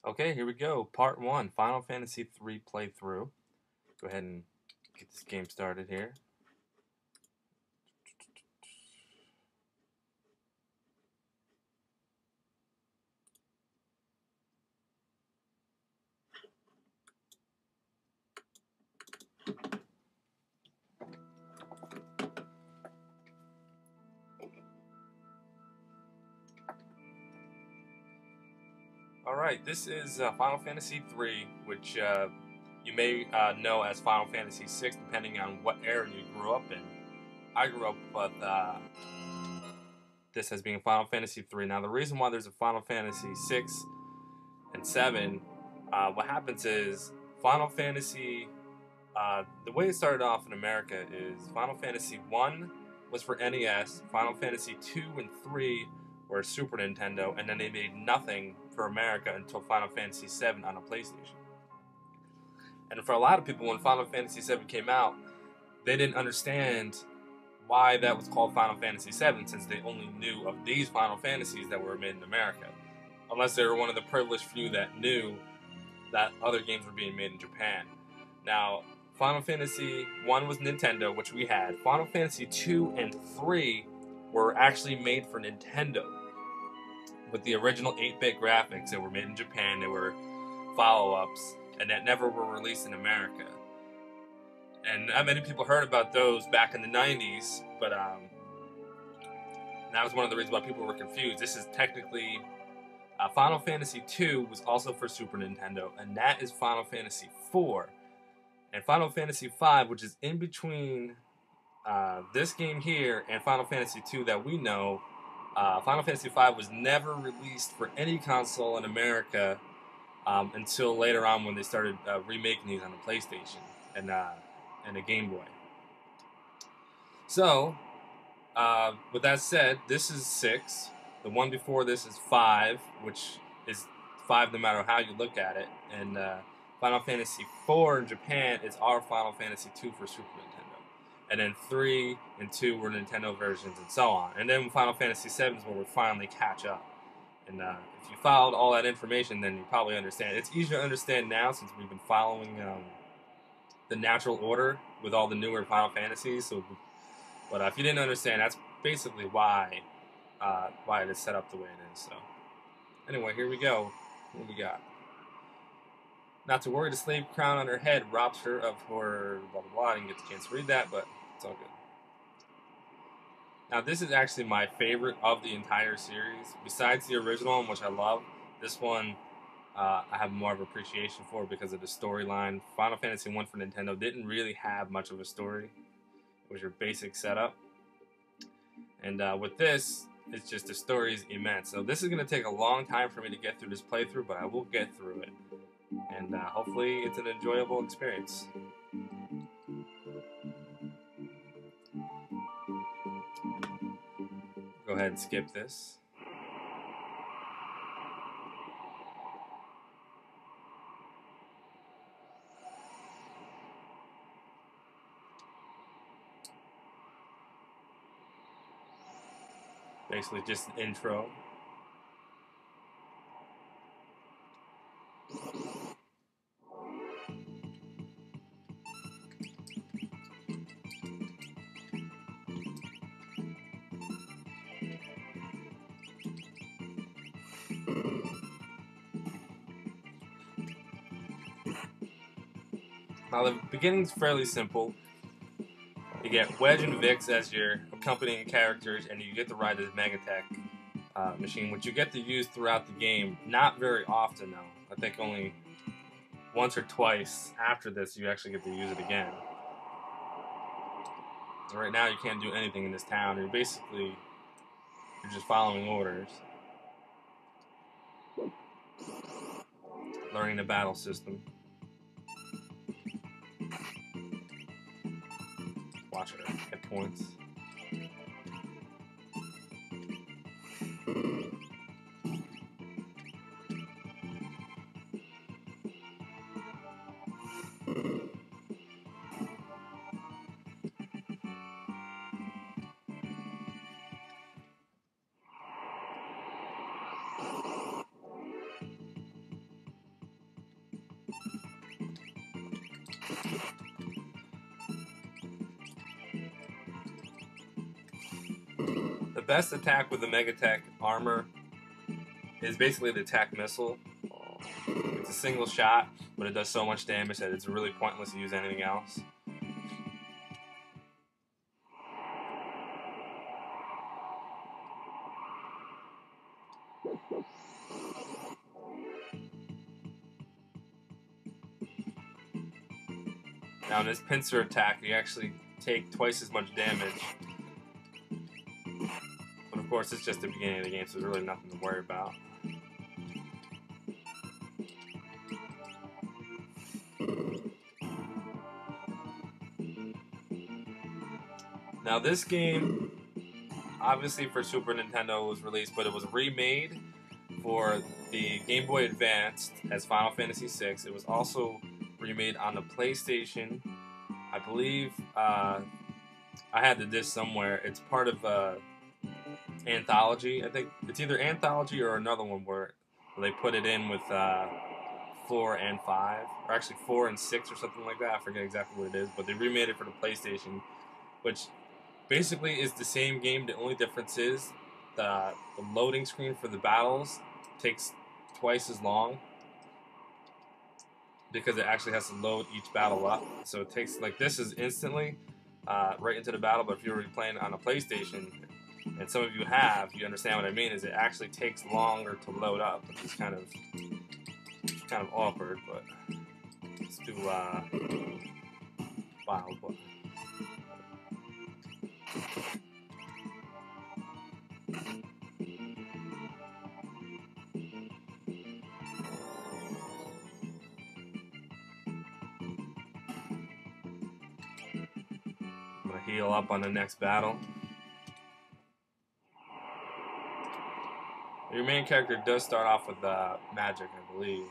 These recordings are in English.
Okay, here we go. Part 1, Final Fantasy 3 playthrough. Go ahead and get this game started here. Alright, this is Final Fantasy 3, which you may know as Final Fantasy 6, depending on what era you grew up in. I grew up with this as being Final Fantasy 3. Now, the reason why there's a Final Fantasy 6 and 7, what happens is Final Fantasy, the way it started off in America is Final Fantasy 1 was for NES, Final Fantasy 2 and 3 were Super Nintendo, and then they made nothing for America until Final Fantasy 7 on a PlayStation. And for a lot of people, when Final Fantasy 7 came out, they didn't understand why that was called Final Fantasy 7, since they only knew of these Final Fantasies that were made in America. Unless they were one of the privileged few that knew that other games were being made in Japan. Now, Final Fantasy 1 was Nintendo, which we had. Final Fantasy 2 and 3 were actually made for Nintendo with the original 8-bit graphics that were made in Japan. They were follow-ups, and that never were released in America. And not many people heard about those back in the 90s, but that was one of the reasons why people were confused. This is technically Final Fantasy 2 was also for Super Nintendo, and that is Final Fantasy 4. And Final Fantasy 5, which is in between this game here and Final Fantasy 2 that we know, Final Fantasy 5 was never released for any console in America until later on when they started remaking these on the PlayStation and the Game Boy. So, with that said, this is 6. The one before this is 5, which is 5 no matter how you look at it. And Final Fantasy 4 in Japan is our Final Fantasy 2 for Super Nintendo. And then 3 and 2 were Nintendo versions and so on. And then Final Fantasy 7 is where we finally catch up. And if you followed all that information, then you probably understand. It's easier to understand now since we've been following the natural order with all the newer Final Fantasies. But if you didn't understand, that's basically why it is set up the way it is. So, anyway, here we go. What we got? Not to worry, the slave crown on her head robs her of her blah blah blah. I didn't get the chance to read that, but it's all good. Now, this is actually my favorite of the entire series. Besides the original one, which I love, this one I have more of appreciation for because of the storyline. Final Fantasy 1 for Nintendo didn't really have much of a story. It was your basic setup. And with this, it's just the story is immense. So this is going to take a long time for me to get through this playthrough, but I will get through it. And hopefully it's an enjoyable experience. Go ahead and skip this. Basically just an intro. Now the beginning's fairly simple. You get Wedge and Vix as your accompanying characters, and you get to ride this Megatech machine, which you get to use throughout the game. Not very often, though. I think only once or twice after this you actually get to use it again. So right now you can't do anything in this town. You're just following orders. Learning the battle system. Watch her hit points. The best attack with the Megatech armor is basically the attack missile. It's a single shot, but it does so much damage that it's really pointless to use anything else. Now in this pincer attack, you actually take twice as much damage. But of course, it's just the beginning of the game, so there's really nothing to worry about. Now this game, obviously for Super Nintendo was released, but it was remade for the Game Boy Advance as Final Fantasy VI. It was also remade on the PlayStation. I believe I had the disc somewhere. It's part of Anthology. I think it's either Anthology or another one where they put it in with 4 and 5, or actually 4 and 6 or something like that. I forget exactly what it is, but they remade it for the PlayStation, which basically is the same game. The only difference is the loading screen for the battles takes twice as long because it actually has to load each battle up. So it takes, like, this is instantly right into the battle, but if you were playing on a PlayStation, and some of you have, you understand what I mean, is it actually takes longer to load up, which is kind of awkward, but let's do wild one. I'm gonna heal up on the next battle. Your main character does start off with magic, I believe.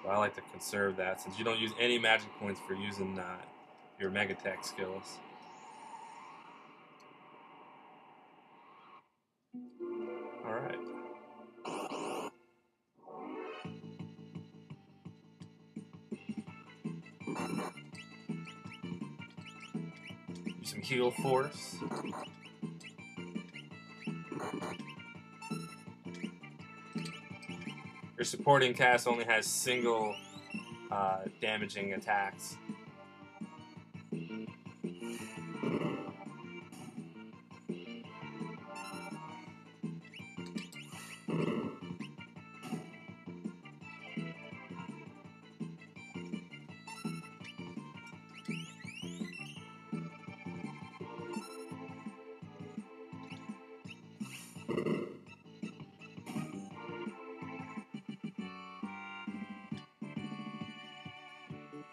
But I like to conserve that since you don't use any magic points for using your Megatech skills. Alright. Use some heal force. Your supporting cast only has single damaging attacks.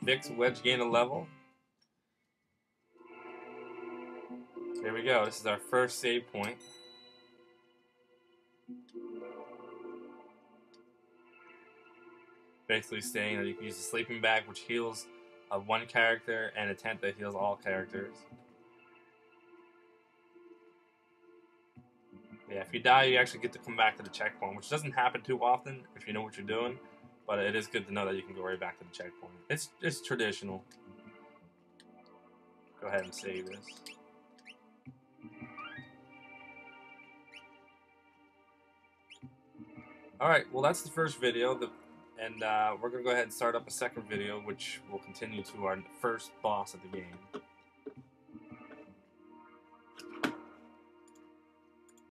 Vic's wedge gain a level. There we go. This is our first save point. Basically saying that you can use a sleeping bag, which heals one character, and a tent that heals all characters. Yeah, if you die, you actually get to come back to the checkpoint, which doesn't happen too often if you know what you're doing. But it is good to know that you can go right back to the checkpoint. It's traditional. Go ahead and save this. Alright, well that's the first video, and we're going to go ahead and start up a second video, which will continue to our first boss of the game.